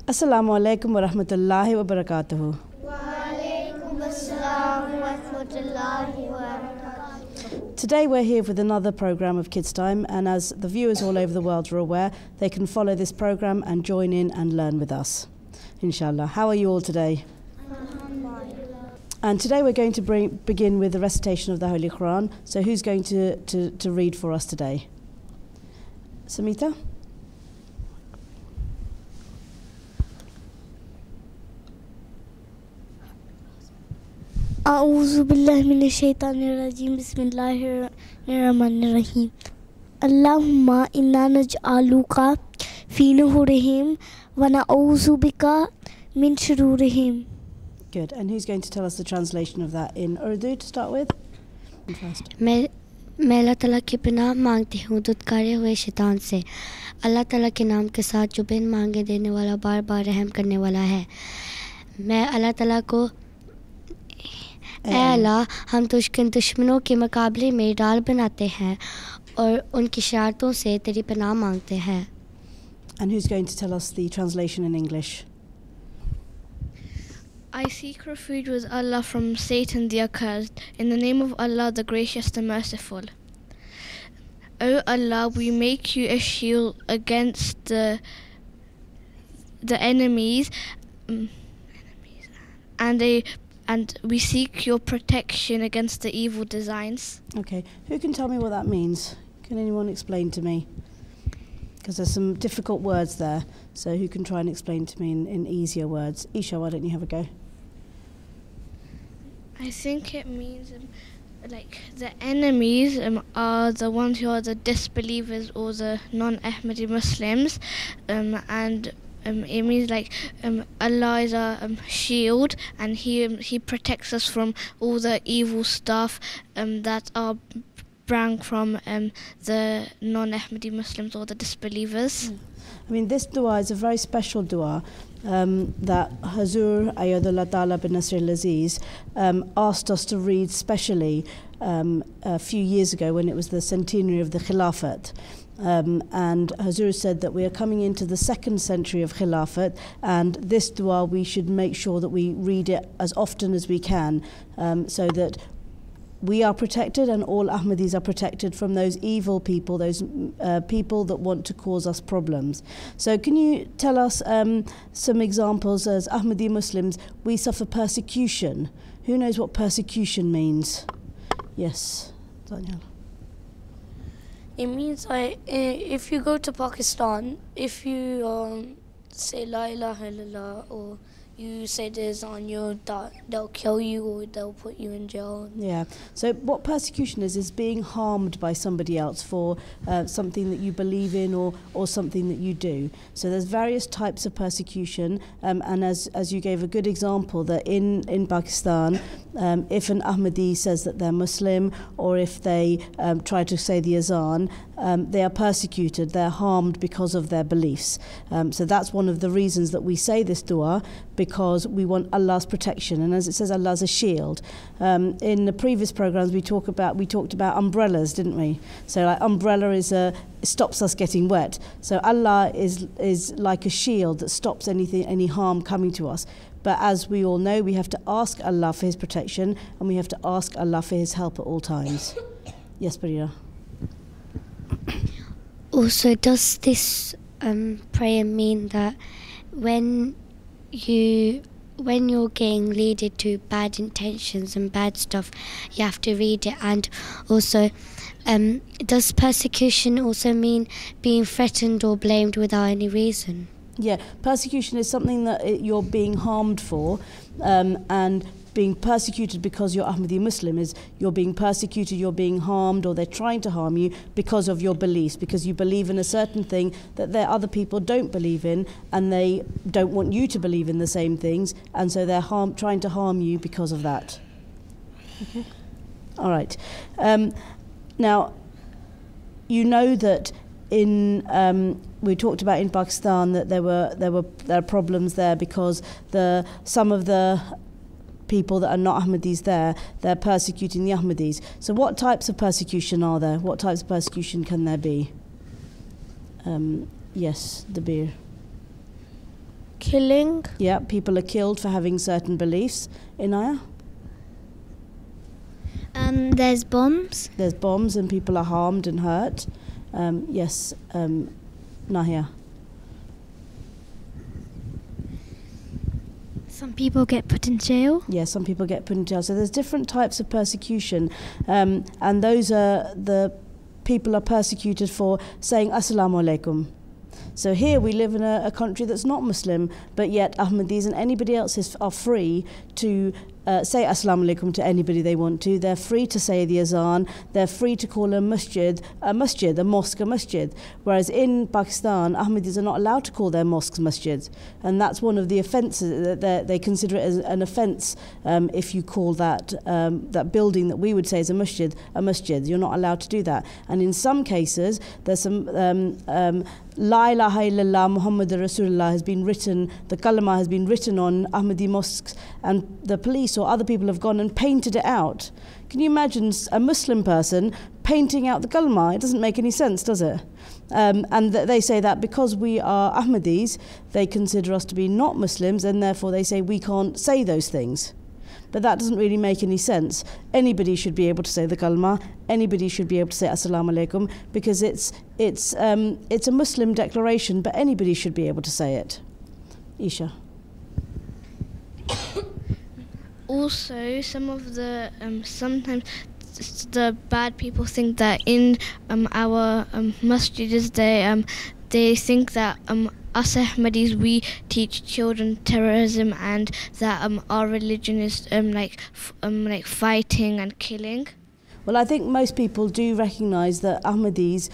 Assalamu alaikum wa rahmatullahi wa barakatuhu. Today we're here with another program of Kids Time, and as the viewers all over the world are aware, they can follow this program and join in and learn with us, inshallah. How are you all today? And today we're going to begin with the recitation of the Holy Quran. So who's going to read for us today? Samita? أعوذ بالله من الشيطان الرجيم بسم الله الرحمن الرحيم اللهم إنا نجعلك في نحورهم ونعوذ بك من شرورهم. Good. And who's going to tell us the translation of that in Urdu to start with? मैं अल्लाह ताला की पनाह मांगती हूँ धुतकारे हुए शैतान से। अल्लाह ताला के नाम के साथ जो बिन मांगे देने वाला बार बार रहम करने वाला है। मैं अल्लाह ताला को ऐ अल्लाह हम तुझके दुश्मनों के मुकाबले में डाल बनाते हैं और उनकी शरारतों से तेरी पनाह मांगते हैं. And who's going to tell us the translation in English? I seek refuge with Allah from Satan the accursed, in the name of Allah the gracious, the merciful. O Allah, we make you a shield against the enemies, and we seek your protection against the evil designs. Okay, who can tell me what that means? Can anyone explain to me? Because there's some difficult words there, so who can try and explain to me in easier words? Isha, why don't you have a go? I think it means like the enemies are the ones who are the disbelievers or the non-Ahmadi Muslims, and it means like Allah is a shield, and He protects us from all the evil stuff that are sprang from the non-Ahmadi Muslims or the disbelievers. I mean, this dua is a very special dua that Hazur Ayadullah Ta'ala bin Nasir al-Aziz asked us to read specially a few years ago when it was the centenary of the Khilafat. And Hazur said that we are coming into the 2nd century of Khilafat, and this dua we should make sure that we read it as often as we can, so that we are protected and all Ahmadis are protected from those evil people, those people that want to cause us problems. So can you tell us some examples? As Ahmadi Muslims, we suffer persecution. Who knows what persecution means? Yes, Daniel. It means like if you go to Pakistan, if you say La ilaha illallah or you say this on you, they'll kill you or they'll put you in jail. Yeah. So what persecution is being harmed by somebody else for something that you believe in or something that you do. So there's various types of persecution, and as you gave a good example, that in Pakistan, if an Ahmadi says that they're Muslim, or if they try to say the azan, they are persecuted, they're harmed because of their beliefs. So that's one of the reasons that we say this dua, because we want Allah's protection. And as it says, Allah's a shield. In the previous programs we talked about umbrellas, didn't we? So like umbrella stops us getting wet. So Allah is like a shield that stops any harm coming to us. But as we all know, we have to ask Allah for His protection, and we have to ask Allah for His help at all times. Yes, Barira. Also, does this prayer mean that when you're getting leaded to bad intentions and bad stuff, you have to read it? And also, does persecution also mean being threatened or blamed without any reason? Yeah, persecution is something that you're being harmed for, and being persecuted because you're Ahmadi Muslim is you're being persecuted, you're being harmed, or they're trying to harm you because of your beliefs, because you believe in a certain thing that there other people don't believe in, and they don't want you to believe in the same things, and so they're trying to harm you because of that. Okay. All right. Now, you know that we talked about in Pakistan that there are problems there because some of the people that are not Ahmadis they're persecuting the Ahmadis. So what types of persecution are there? What types of persecution can there be? Yes, Dabir. killing. Yeah, people are killed for having certain beliefs. Inaya? There's bombs. There's bombs and people are harmed and hurt. Yes, Nahia. Some people get put in jail. Yeah, some people get put in jail. So there's different types of persecution, and those are the people are persecuted for saying Assalamu alaikum. So here we live in a country that's not Muslim, but yet Ahmadis and anybody else are free to say Assalamu alaikum to anybody they want to. They're free to say the azan. They're free to call a mosque, a masjid. Whereas in Pakistan, Ahmadis are not allowed to call their mosques masjids. And that's one of the offences. They consider it as an offence if you call that building that we would say is a masjid. You're not allowed to do that. And in some cases, there's some La ilaha illallah Muhammadur Rasulullah has been written, the kalama has been written on Ahmadi mosques, and the police or other people have gone and painted it out. Can you imagine a Muslim person painting out the kalama? It doesn't make any sense, does it? And they say that because we are Ahmadis, they consider us to be not Muslims, and therefore they say we can't say those things. But that doesn't really make any sense. Anybody should be able to say the kalma. Anybody should be able to say assalamu alaikum, because it's a Muslim declaration, but anybody should be able to say it. Isha. Also, some of the sometimes the bad people think that in our masjids they think that us Ahmadis, we teach children terrorism and that our religion is like fighting and killing. Well, I think most people do recognise that Ahmadis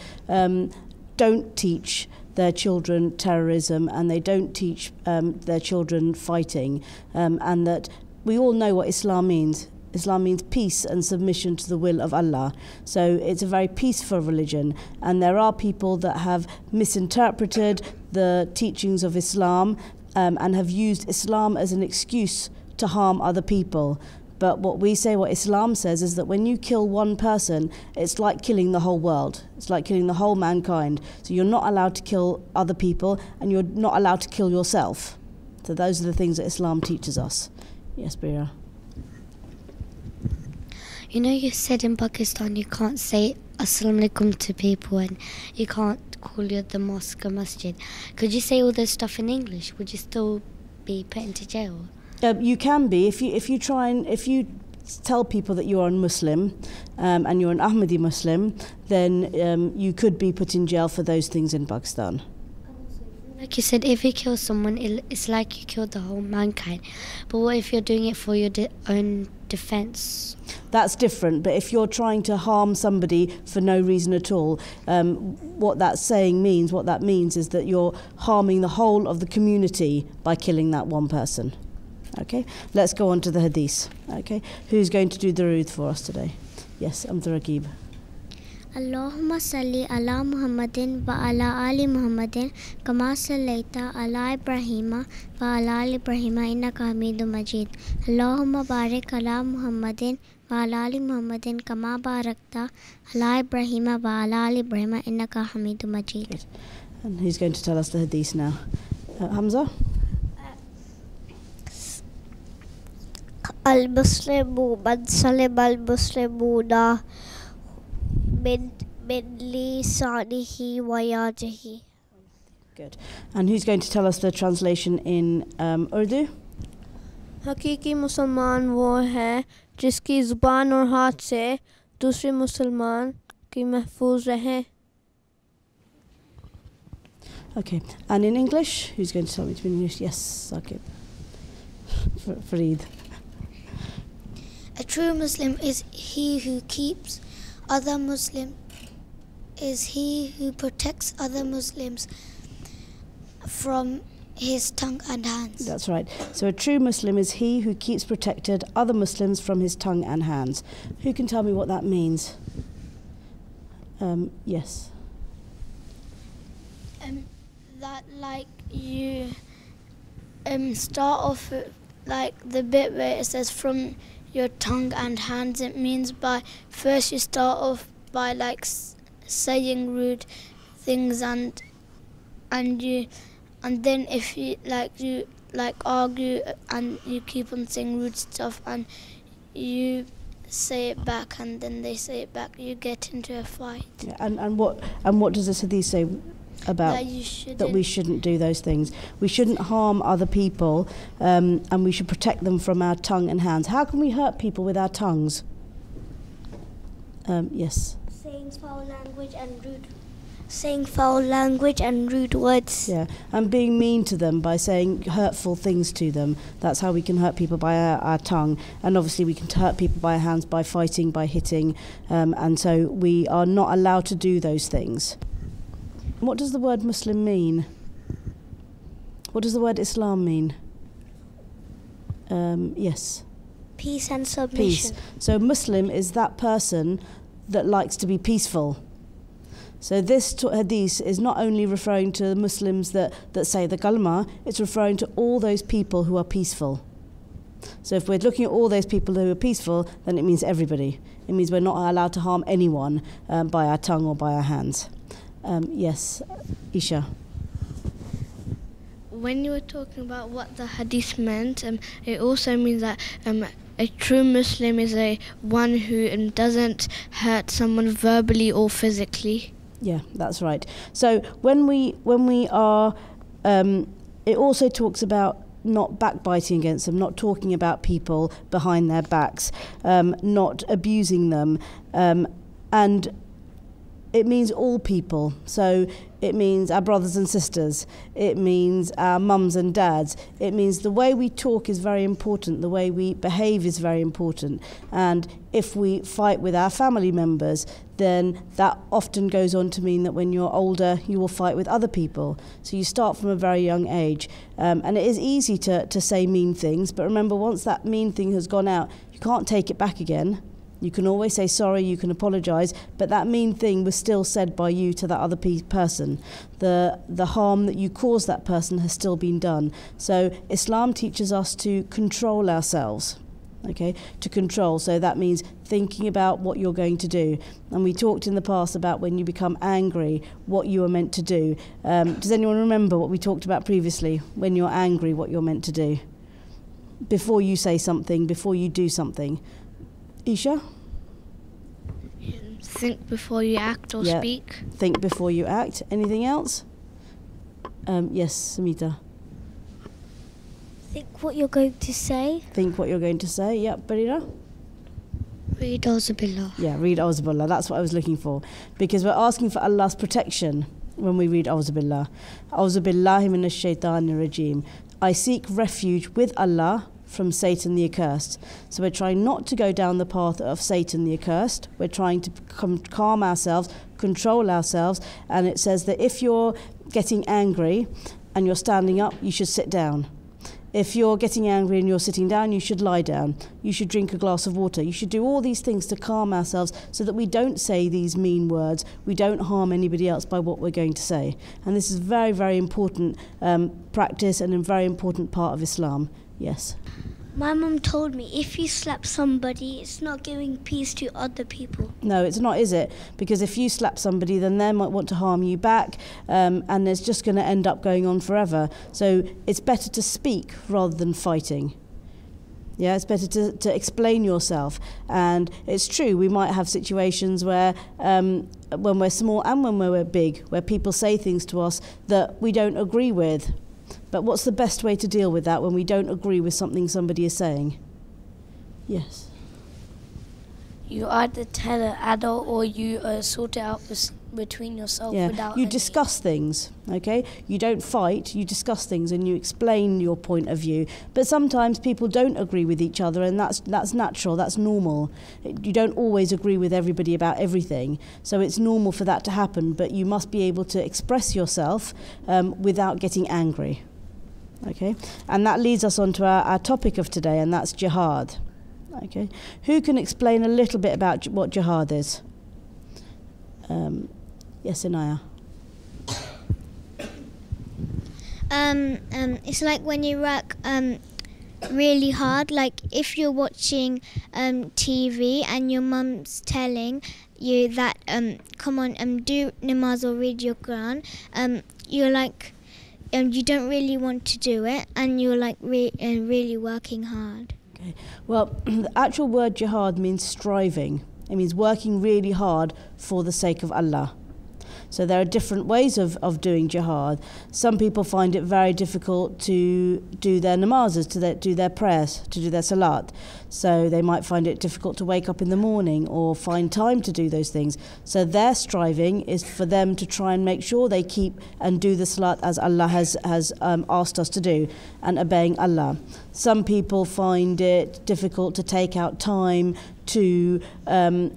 don't teach their children terrorism and they don't teach their children fighting, and that we all know what Islam means. Islam means peace and submission to the will of Allah. So it's a very peaceful religion, and there are people that have misinterpreted the teachings of Islam and have used Islam as an excuse to harm other people. But what Islam says is that when you kill one person, it's like killing the whole world. It's like killing the whole mankind. So you're not allowed to kill other people, and you're not allowed to kill yourself. So those are the things that Islam teaches us. Yes, Bira. You know, you said in Pakistan you can't say Assalamu alaikum to people and you can't call the mosque a masjid. Could you say all this stuff in English? Would you still be put into jail? You can be if you tell people that you're a Muslim and you're an Ahmadi Muslim, then you could be put in jail for those things in Pakistan. Like you said, if you kill someone, it's like you killed the whole mankind. But what if you're doing it for your own defense? That's different. But if you're trying to harm somebody for no reason at all, what that means is that you're harming the whole of the community by killing that one person. Okay, let's go on to the hadith. Okay, who's going to do the Durood for us today? Yes, Amdul Raqib. Allahumma salli ala Muhammadin wa ala ali Muhammadin kama sallaita ala Ibrahima wa ala ali Ibrahima innaka Hamidum Majid. Allahumma barik ala Muhammadin wa ala ali Muhammadin kama barakta ala Ibrahima wa ala ali Ibrahima innaka Hamidum Majid. Good. And who's going to tell us the hadith now? Hamza? Al-Muslimu man salim al-Muslimuna min lisanihi wa yadihi. Good. And who's going to tell us the translation in Urdu? हकीकी मुसलमान वो है जिसकी ज़ुबान और हाथ से दूसरे मुसलमान की महफूज रहे. Okay. And in English, who's going to tell me to be in English? Yes, Saqib. Fareed. A true Muslim is he who keeps other Muslims, is he who protects other Muslims from his tongue and hands. That's right. So a true Muslim is he who keeps protected other Muslims from his tongue and hands. Who can tell me what that means? Yes. That like you start off with, like the bit where it says from your tongue and hands, it means by first you start off by like saying rude things and and then if you argue and you keep on saying rude stuff and you say it back and then they say it back, you get into a fight. Yeah, and what does this hadith say about that we shouldn't do those things? We shouldn't harm other people, and we should protect them from our tongue and hands. How can we hurt people with our tongues? Yes. Saying foul language and rude words. Yeah, and being mean to them by saying hurtful things to them. That's how we can hurt people, by our tongue. And obviously we can hurt people by our hands, by fighting, by hitting. And so we are not allowed to do those things. What does the word Muslim mean? What does the word Islam mean? Yes. Peace and submission. Peace. So Muslim is that person that likes to be peaceful. So this hadith is not only referring to the Muslims that say the kalma, it's referring to all those people who are peaceful. So if we're looking at all those people who are peaceful, then it means everybody. It means we're not allowed to harm anyone by our tongue or by our hands. Yes, Isha. When you were talking about what the hadith meant, it also means that a true Muslim is one who doesn't hurt someone verbally or physically. Yeah, that's right. So when we are, it also talks about not backbiting against them, not talking about people behind their backs, not abusing them, and it means all people. So it means our brothers and sisters. It means our mums and dads. It means the way we talk is very important. The way we behave is very important. And if we fight with our family members, then that often goes on to mean that when you're older, you will fight with other people. So you start from a very young age. And it is easy to say mean things. But remember, once that mean thing has gone out, you can't take it back again. You can always say sorry, you can apologise, but that mean thing was still said by you to that other person. The harm that you caused that person has still been done. So Islam teaches us to control ourselves, okay? To control, so that means thinking about what you're going to do. And we talked in the past about when you become angry, what you are meant to do. Does anyone remember what we talked about previously? When you're angry, what you're meant to do? Before you say something, before you do something. Isha? Think before you act or speak. Think before you act. Anything else? Yes, Samita. Think what you're going to say. Think what you're going to say. Yep, Barira? Read Auzubillah. Yeah, read Auzubillah. That's what I was looking for. Because we're asking for Allah's protection when we read Auzubillah. Auzubillahi minash shaitanir rajim. I seek refuge with Allah from Satan the accursed. So we're trying not to go down the path of Satan the accursed. We're trying to calm ourselves, control ourselves. And it says that if you're getting angry and you're standing up, you should sit down. If you're getting angry and you're sitting down, you should lie down. You should drink a glass of water. You should do all these things to calm ourselves so that we don't say these mean words. We don't harm anybody else by what we're going to say. And this is very, very important practice and a very important part of Islam. Yes. My mum told me if you slap somebody, it's not giving peace to other people. No, it's not, is it? Because if you slap somebody, then they might want to harm you back, and it's just going to end up going on forever. So it's better to speak rather than fighting. Yeah, it's better to explain yourself. And it's true, we might have situations where when we're small and when we're big, where people say things to us that we don't agree with. But what's the best way to deal with that when we don't agree with something somebody is saying? Yes. You either tell an adult or you sort it out between yourself without you discuss things, okay? You don't fight, you discuss things and you explain your point of view. But sometimes people don't agree with each other, and that's natural, that's normal. You don't always agree with everybody about everything. So it's normal for that to happen, but you must be able to express yourself without getting angry. Okay, and that leads us on to our topic of today, and that's jihad. Okay, who can explain a little bit about what jihad is? Yes, Inaya. It's like when you work really hard. Like if you're watching TV and your mum's telling you that come on, do namaz or read your Quran. You're like, you don't really want to do it, and you're like really working hard. Okay. Well, the actual word jihad means striving. It means working really hard for the sake of Allah. So there are different ways of doing jihad. Some people find it very difficult to do their namazes, to do their prayers, to do their salat. So they might find it difficult to wake up in the morning or find time to do those things. So their striving is for them to try and make sure they keep and do the salat as Allah has asked us to do, and obeying Allah. Some people find it difficult to take out time to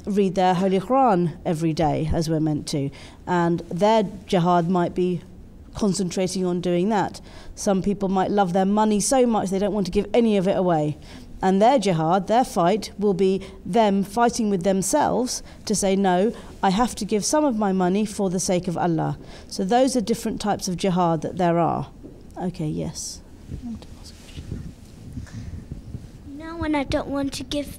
read their Holy Quran every day, as we're meant to. And their jihad might be concentrating on doing that. Some people might love their money so much they don't want to give any of it away. And their jihad, their fight, will be them fighting with themselves to say, no, I have to give some of my money for the sake of Allah. So those are different types of jihad that there are. Okay, yes. Now when I don't want to give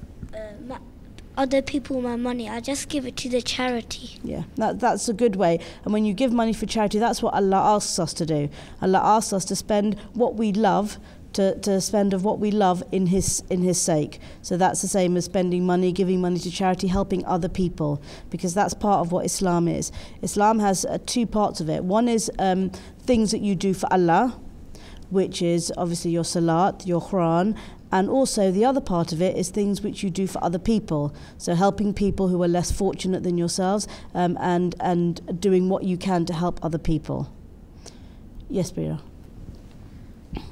other people my money, I just give it to the charity. Yeah, that's a good way. And when you give money for charity, that's what Allah asks us to do. Allah asks us to spend what we love, to spend of what we love in His sake. So that's the same as spending money, giving money to charity, helping other people, because that's part of what Islam is. Islam has two parts of it. One is things that you do for Allah, which is obviously your salat, your Quran, and also the other part of it is things which you do for other people. So helping people who are less fortunate than yourselves, and doing what you can to help other people. Yes, Bria.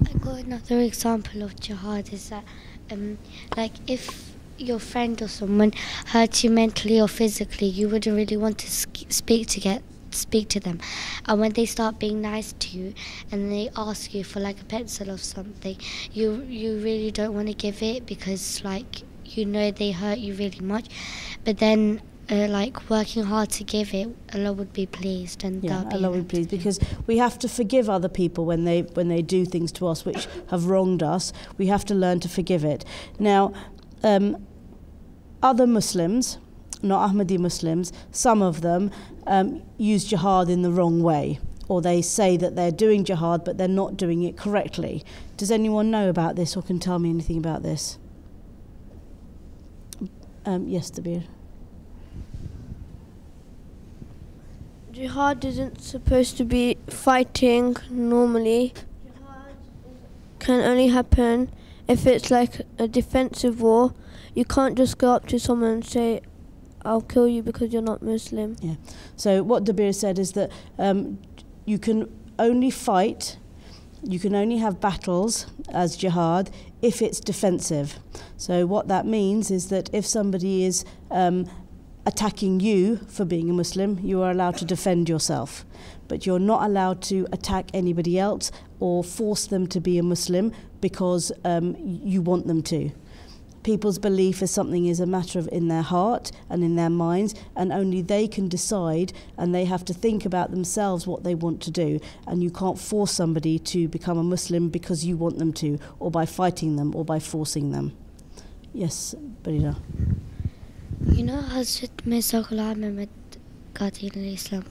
I got another example of jihad is that, like if your friend or someone hurts you mentally or physically, you wouldn't really want to speak to them, and when they start being nice to you and they ask you for like a pencil or something, you really don't want to give it because like you know they hurt you really much, but then like working hard to give it, Allah would be pleased, and Allah would be pleased, because we have to forgive other people when they do things to us which have wronged us. We have to learn to forgive it. Now, other Muslims, not Ahmadi Muslims, some of them use jihad in the wrong way, or they say that they're doing jihad but they're not doing it correctly. Does anyone know about this or can tell me anything about this? Yes, Dabir. Jihad isn't supposed to be fighting normally. Jihad can only happen if it's like a defensive war. You can't just go up to someone and say, I'll kill you because you're not Muslim. Yeah. So what Dabir said is that you can only fight, you can only have battles as jihad if it's defensive. So what that means is that if somebody is attacking you for being a Muslim, you are allowed to defend yourself. But you're not allowed to attack anybody else or force them to be a Muslim because you want them to. People's belief is something is a matter of in their heart and in their minds, and only they can decide, and they have to think about themselves what they want to do, and you can't force somebody to become a Muslim because you want them to, or by fighting them or by forcing them. Yes, Barida. You know Hazrat Mirza Ghulam Ahmad Qadir al-Islam,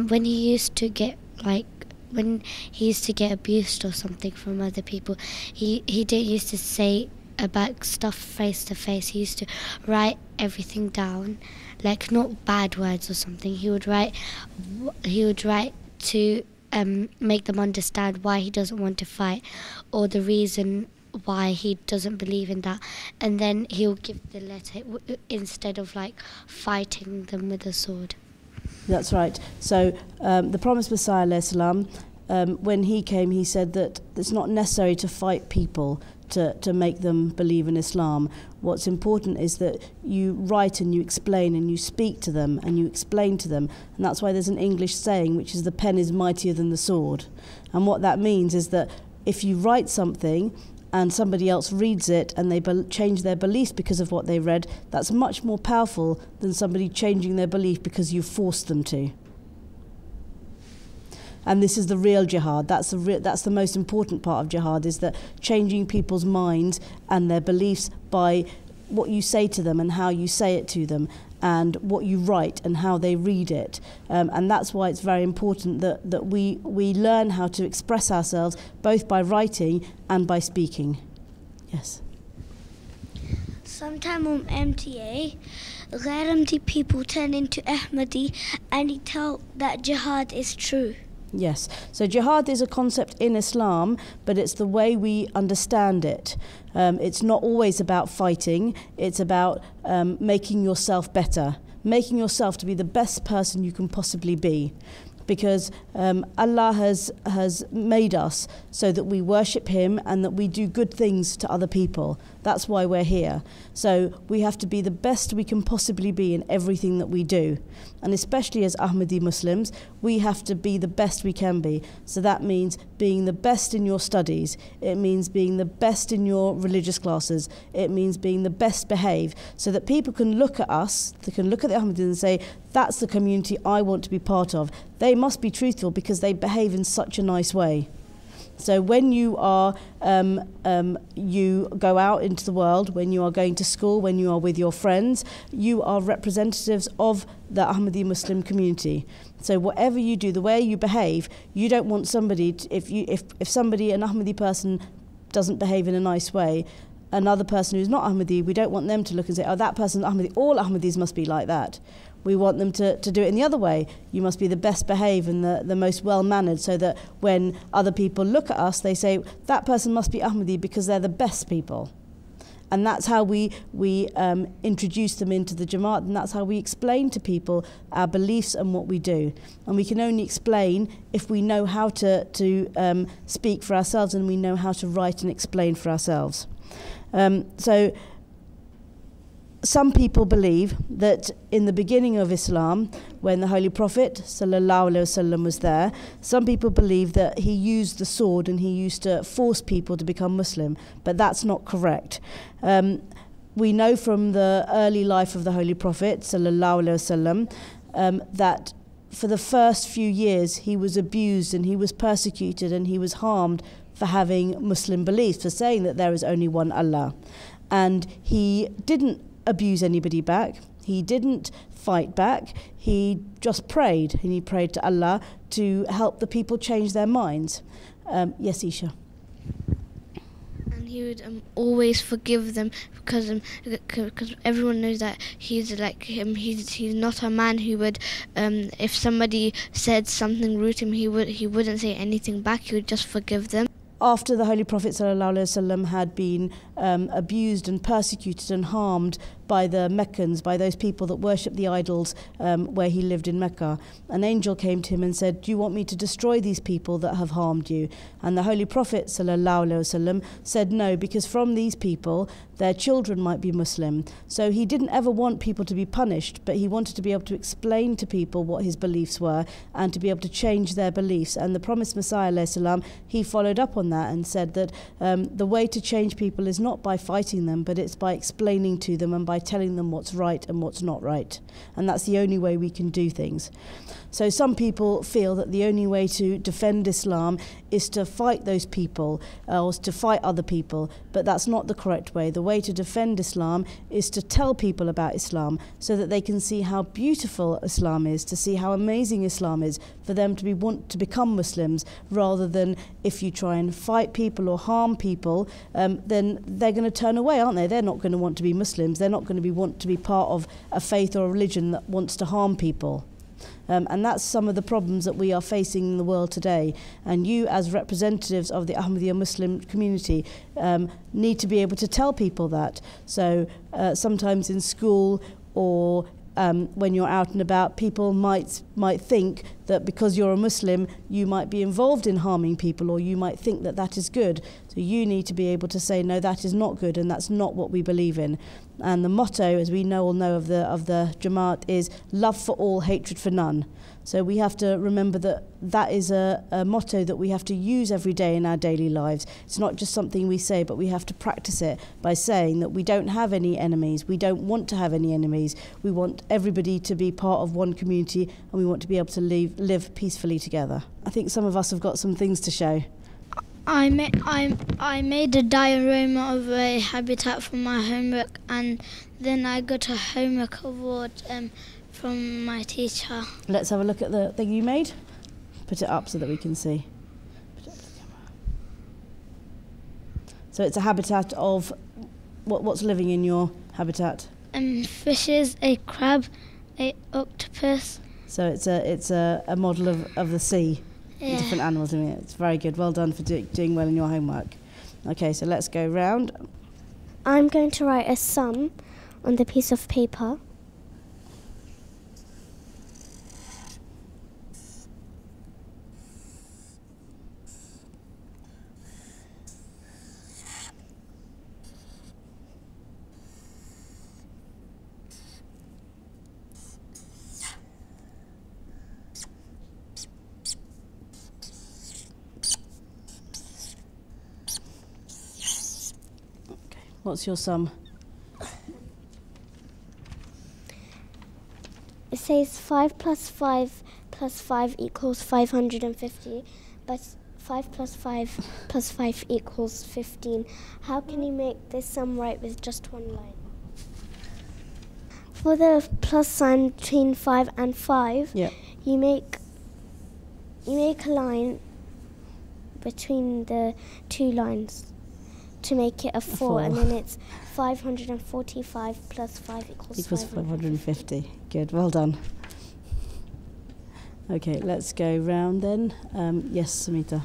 when he used to get abused or something from other people, he didn't used to say about stuff face to face. He used to write everything down, like not bad words or something. He would write to make them understand why he doesn't want to fight, or the reason why he doesn't believe in that, and then he'll give the letter instead of like fighting them with a sword. That's right. So the promised Messiah alayhi salam, when he came, he said that it's not necessary to fight people to make them believe in Islam. What's important is that you write and you explain and you speak to them and you explain to them. And that's why there's an English saying, which is the pen is mightier than the sword. And what that means is that if you write something and somebody else reads it and they change their beliefs because of what they read, that's much more powerful than somebody changing their belief because you forced them to. And this is the real jihad. That's the most important part of jihad, is that changing people's minds and their beliefs by what you say to them and how you say it to them. and what you write and how they read it. And that's why it's very important that we learn how to express ourselves both by writing and by speaking. Yes. Sometime on MTA, غير Ahmadi people turn into Ahmadi and he tell that jihad is true. Yes. So jihad is a concept in Islam, but it's the way we understand it. It's not always about fighting. It's about making yourself better, making yourself to be the best person you can possibly be. Because Allah has made us so that we worship Him and that we do good things to other people. That's why we're here. So we have to be the best we can possibly be in everything that we do. And especially as Ahmadi Muslims, we have to be the best we can be. So that means being the best in your studies. It means being the best in your religious classes. It means being the best behaved, so that people can look at us, they can look at the Ahmadis and say, that's the community I want to be part of. They must be truthful because they behave in such a nice way. So when you are, you go out into the world, when you are going to school, when you are with your friends, you are representatives of the Ahmadi Muslim community. So whatever you do, the way you behave, you don't want somebody, if somebody, an Ahmadi person, doesn't behave in a nice way, another person who's not Ahmadi, we don't want them to look and say, oh, that person's Ahmadi, all Ahmadis must be like that. We want them to do it in the other way. You must be the best behaved and the most well-mannered, so that when other people look at us, they say, that person must be Ahmadi because they're the best people. And that's how we introduce them into the Jamaat, and that's how we explain to people our beliefs and what we do. And we can only explain if we know how to speak for ourselves, and we know how to write and explain for ourselves. So some people believe that in the beginning of Islam, when the Holy Prophet ﷺ was there, some people believe that he used the sword and he used to force people to become Muslim, but that's not correct. We know from the early life of the Holy Prophet ﷺ that for the first few years he was abused and he was persecuted and he was harmed for having Muslim beliefs, for saying that there is only one Allah. And he didn't abuse anybody back. He didn't fight back. He just prayed, and he prayed to Allah to help the people change their minds. Yes, Isha. And he would always forgive them because everyone knows that he's like he's not a man who would if somebody said something rude to him, he wouldn't say anything back. He would just forgive them. After the Holy Prophet ﷺ had been abused and persecuted and harmed by the Meccans, by those people that worshipped the idols where he lived in Mecca, an angel came to him and said, do you want me to destroy these people that have harmed you? And the Holy Prophet ﷺ said no, because from these people their children might be Muslim. So he didn't ever want people to be punished, but he wanted to be able to explain to people what his beliefs were and to be able to change their beliefs. And the promised Messiah ﷺ, he followed up on that and said that the way to change people is not by fighting them, but it's by explaining to them and by telling them what's right and what's not right. And that's the only way we can do things. So some people feel that the only way to defend Islam is to fight those people or to fight other people, but that's not the correct way. The way to defend Islam is to tell people about Islam so that they can see how beautiful Islam is, to see how amazing Islam is, for them to want to become Muslims, rather than if you try and fight people or harm people, then they're going to turn away, aren't they? They're not going to want to be Muslims. They're not going to want to be part of a faith or a religion that wants to harm people. And that's some of the problems that we are facing in the world today. And you, as representatives of the Ahmadiyya Muslim community, need to be able to tell people that. So sometimes in school or when you're out and about, people might think that because you're a Muslim, you might be involved in harming people, or you might think that that is good. So you need to be able to say, no, that is not good, and that's not what we believe in. And the motto, as we all know of the Jamaat, is love for all, hatred for none. So we have to remember that that is a motto that we have to use every day in our daily lives. It's not just something we say, but we have to practice it by saying that we don't have any enemies. We don't want to have any enemies. We want everybody to be part of one community, and we want to be able to live peacefully together. I think some of us have got some things to show. I made a diorama of a habitat for my homework, and then I got a homework award from my teacher. Let's have a look at the thing you made. Put it up so that we can see. Put it up to the camera. So it's a habitat of what's living in your habitat? Fishes, a crab, a octopus. So it's a model of the sea. Yeah. Different animals in it. It's very good. Well done for doing well in your homework. Okay, so let's go round. I'm going to write a sum on the piece of paper. What's your sum? It says 5 plus 5 plus 5 equals 550, but 5 plus 5 plus 5 equals 15. How can you make this sum right with just one line? For the plus sign between 5 and 5, you make a line between the two lines to make it a 4, and then it's 545 plus 5 equals 550. Good, well done. Okay, let's go round then. Yes, Samita.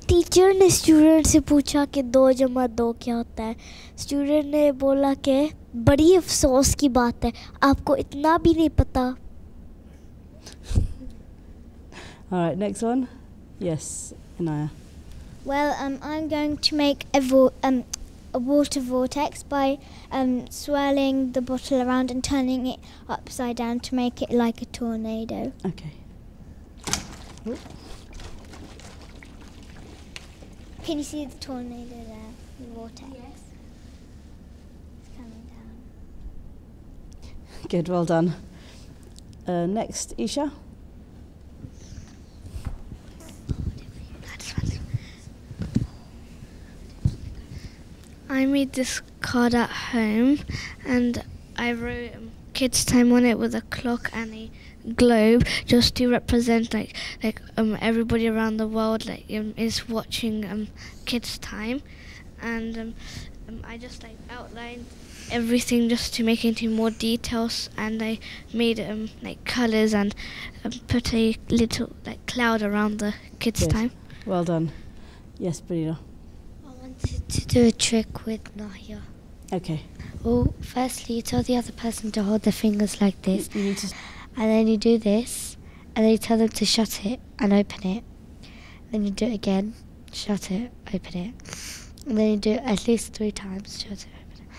Teacher ने student से पूछा कि 2 जमा 2 क्या होता है. Student ने बोला कि बड़ी अफसोस की बात है, आपको इतना भी नहीं पता. All right, next one. Yes, Inaya. Well, I'm going to make a water vortex by swirling the bottle around and turning it upside down to make it like a tornado. Okay. Ooh. Can you see the tornado there? The vortex? Yes. It's coming down. Good, well done. Next, Isha. I made this card at home, and I wrote kids' time on it with a clock and a globe, just to represent like everybody around the world is watching kids' time, and I just outlined everything just to make it into more details, and I made colours and put a little cloud around the kids' Good. time. Well done. Yes, Brina. To do a trick with Nahya. Okay. Well, firstly, you tell the other person to hold their fingers like this, You need to. and then you do this, and then you tell them to shut it and open it. Then you do it again, shut it, open it, and then you do it at least 3 times, shut it, open it.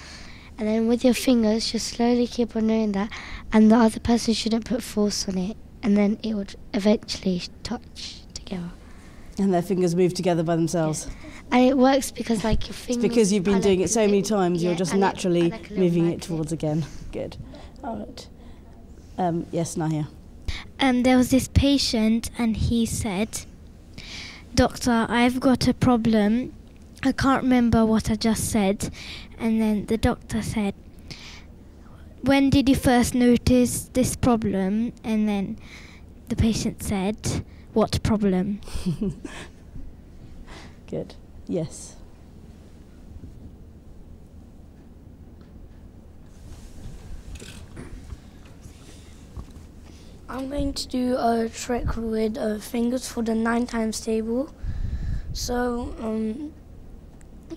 And then with your fingers, just slowly keep on doing that, and the other person shouldn't put force on it, and then it would eventually touch together. And their fingers move together by themselves. Yeah. And it works because your fingers... It's because you've been doing it so many times, yeah, you're just and naturally like moving it magnet. towards again. Good. All right. Yes, Nahya. There was this patient, and he said, "Doctor, I've got a problem. I can't remember what I just said." And then the doctor said, "When did you first notice this problem?" And then the patient said, "What problem?" Good. Yes. I'm going to do a trick with fingers for the 9 times table. So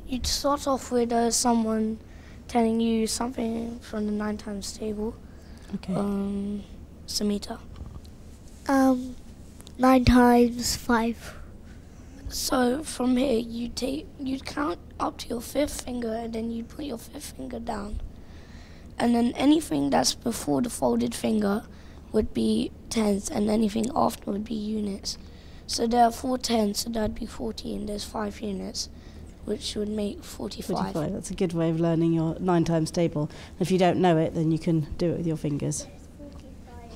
you'd start off with someone telling you something from the 9 times table. Okay. Samita. 9 times 5. So from here you'd count up to your 5th finger, and then you'd put your 5th finger down. And then anything that's before the folded finger would be tens, and anything after would be units. So there are 4 tens, so that'd be 14. There's 5 units, which would make 45. 45. That's a good way of learning your 9 times table. If you don't know it, then you can do it with your fingers.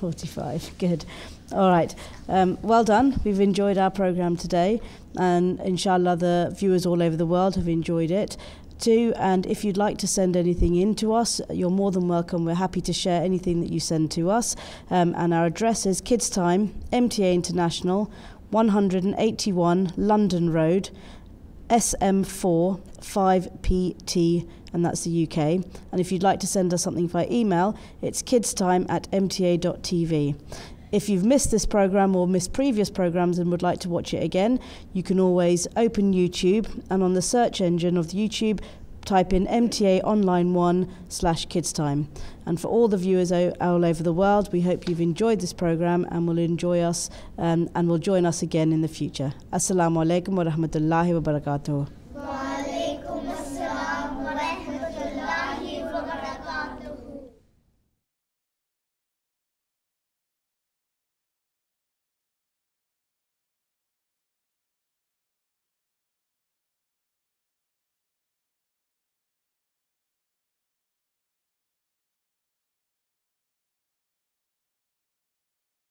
45. Good. All right. Well done. We've enjoyed our program today, and inshallah the viewers all over the world have enjoyed it too. And if you'd like to send anything in to us, you're more than welcome. We're happy to share anything that you send to us. And our address is Kids Time, MTA International, 181 London Road, SM4 5PT, and that's the UK. And if you'd like to send us something via email, it's kidstime@mta.tv. If you've missed this program or missed previous programs and would like to watch it again, you can always open YouTube, and on the search engine of YouTube, type in MTA Online 1/Kidstime. And for all the viewers all over the world, we hope you've enjoyed this program and will enjoy us and will join us again in the future. Assalamu alaikum wa rahmatullahi wa barakatuh.